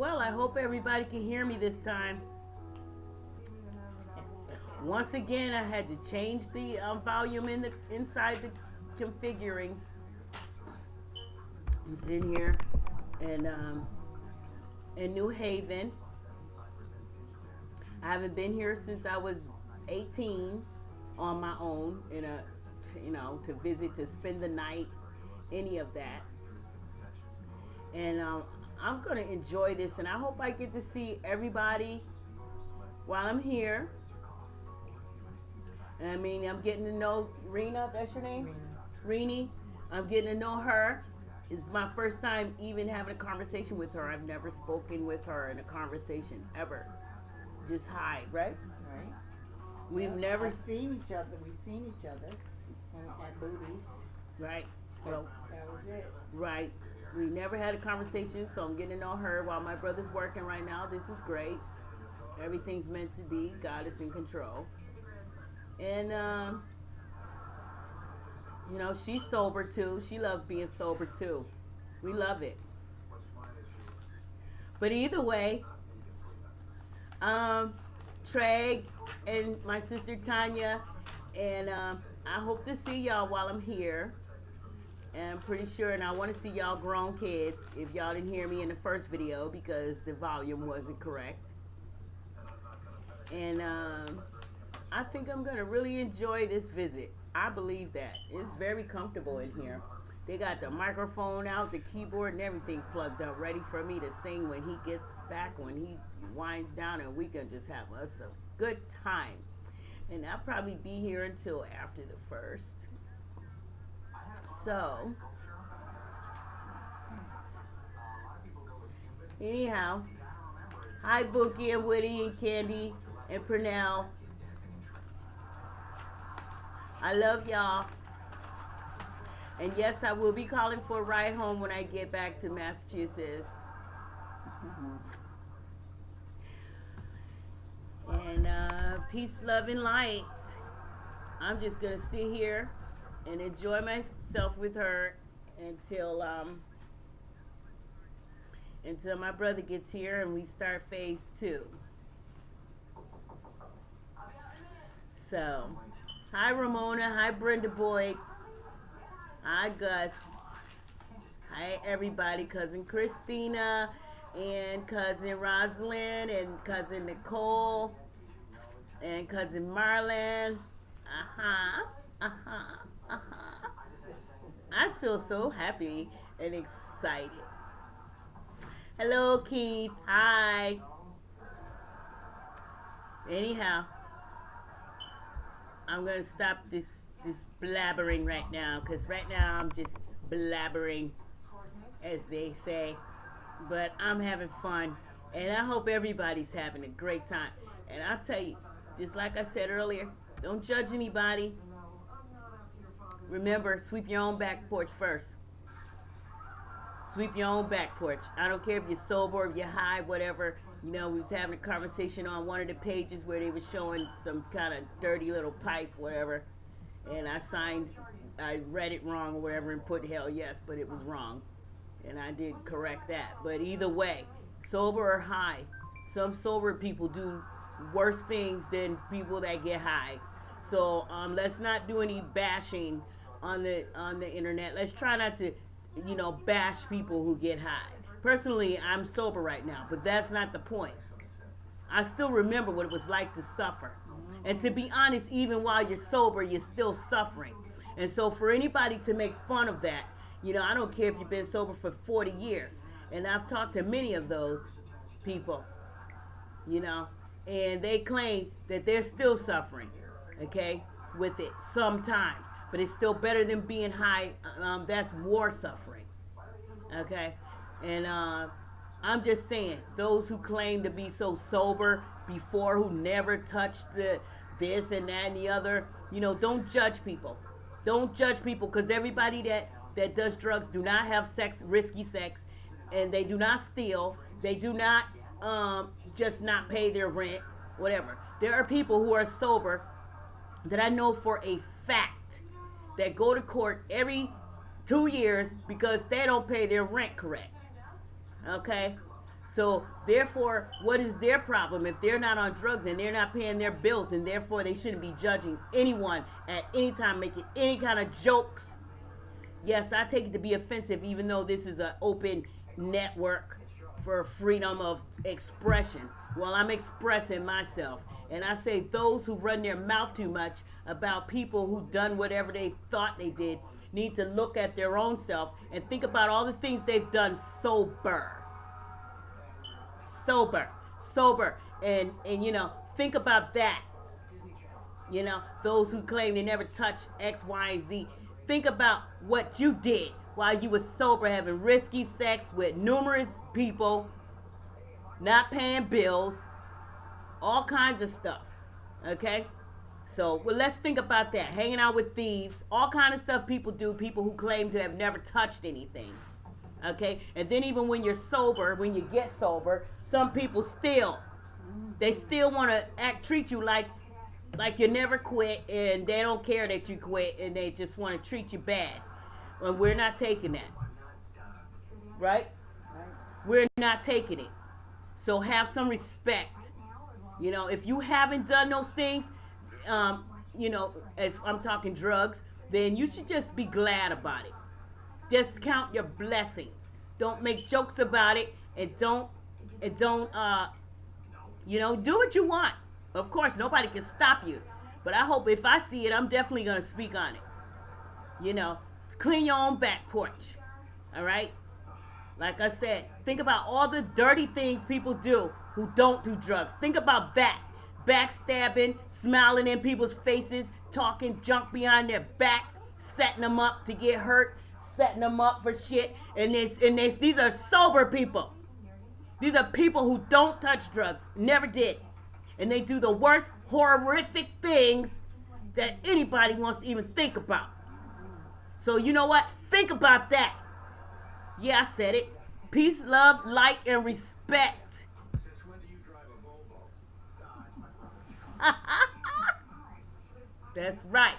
Well, I hope everybody can hear me this time. Once again, I had to change the volume inside the configuring. I'm sitting here in New Haven. I haven't been here since I was 18 on my own to visit, to spend the night, any of that. And I'm going to enjoy this, and I hope I get to see everybody while I'm here. And I mean, I'm getting to know Rena, that's your name? Rini. I'm getting to know her. It's my first time even having a conversation with her. I've never spoken with her in a conversation, ever. Just hi, right? Right. We've never seen each other. We've seen each other at booties. Right. Well, that was it. Right. We never had a conversation, so I'm getting to know her while my brother's working right now. This is great. Everything's meant to be. God is in control. And, she's sober too. She loves being sober too. We love it. But either way, Treg and my sister Tanya, and I hope to see y'all while I'm here. And I'm pretty sure, and I want to see y'all grown kids, if y'all didn't hear me in the first video because the volume wasn't correct. And I think I'm going to really enjoy this visit. I believe that. It's very comfortable in here. They got the microphone out, the keyboard, and everything plugged up, ready for me to sing when he gets back, when he winds down, and we can just have us a good time. And I'll probably be here until after the 1st. So, anyhow, hi Bookie and Woody and Candy and Pernell. I love y'all. And yes, I will be calling for a ride home when I get back to Massachusetts. And peace, love, and light. I'm just going to sit here and enjoy myself with her until my brother gets here and we start phase 2. So, hi Ramona, hi Brenda Boyd, hi Gus, hi everybody, cousin Christina, and cousin Rosalind, and cousin Nicole, and cousin Marlon. I feel so happy and excited. Hello, Keith. Hi. Anyhow, I'm going to stop this blabbering right now, because right now I'm just blabbering, as they say. But I'm having fun, and I hope everybody's having a great time. And I'll tell you, just like I said earlier, don't judge anybody. Remember, sweep your own back porch first. Sweep your own back porch. I don't care if you're sober, if you're high, whatever. We was having a conversation on one of the pages where they were showing some kind of dirty little pipe, whatever. And I read it wrong or whatever and put hell yes, but it was wrong. And I did correct that. But either way, sober or high, some sober people do worse things than people that get high. So let's not do any bashing on the internet. Let's try not to, bash people who get high. Personally, I'm sober right now, but that's not the point. I still remember what it was like to suffer. And to be honest, even while you're sober, you're still suffering. And so for anybody to make fun of that, I don't care if you've been sober for 40 years. And I've talked to many of those people, and they claim that they're still suffering, okay, with it sometimes. But it's still better than being high. That's more suffering, okay? And I'm just saying, those who claim to be so sober before, who never touched this and that and the other, don't judge people. Don't judge people, because everybody that does drugs do not have risky sex, and they do not steal. They do not just not pay their rent, whatever. There are people who are sober that I know for a fact that go to court every 2 years because they don't pay their rent correct. Okay? So therefore, what is their problem if they're not on drugs and they're not paying their bills, and therefore they shouldn't be judging anyone at any time, making any kind of jokes? Yes, I take it to be offensive, even though this is an open network for freedom of expression. Well, I'm expressing myself. And I say those who run their mouth too much about people who done whatever they thought they did need to look at their own self and think about all the things they've done sober. Sober. And you know, think about that. You know, those who claim they never touched X, Y, and Z. Think about what you did while you were sober, having risky sex with numerous people, not paying bills, all kinds of stuff. Okay? So, well, let's think about that. Hanging out with thieves, all kind of stuff people do, people who claim to have never touched anything. Okay? And then even when you're sober, when you get sober, some people still want to treat you like you never quit, and they don't care that you quit, and they just want to treat you bad. And we're not taking that. Right? We're not taking it. So have some respect. You know, if you haven't done those things, you know, as I'm talking drugs, then you should just be glad about it. Just count your blessings. Don't make jokes about it, and don't, you know, do what you want. Of course, nobody can stop you. But I hope if I see it, I'm definitely going to speak on it. You know, clean your own back porch. All right? Like I said, think about all the dirty things people do who don't do drugs. Think about that. Backstabbing, smiling in people's faces, talking junk behind their back, setting them up to get hurt, setting them up for shit. And these are sober people. These are people who don't touch drugs, never did. And they do the worst, horrific things that anybody wants to even think about. So you know what? Think about that. Yeah, I said it. Peace, love, light, and respect. That's right.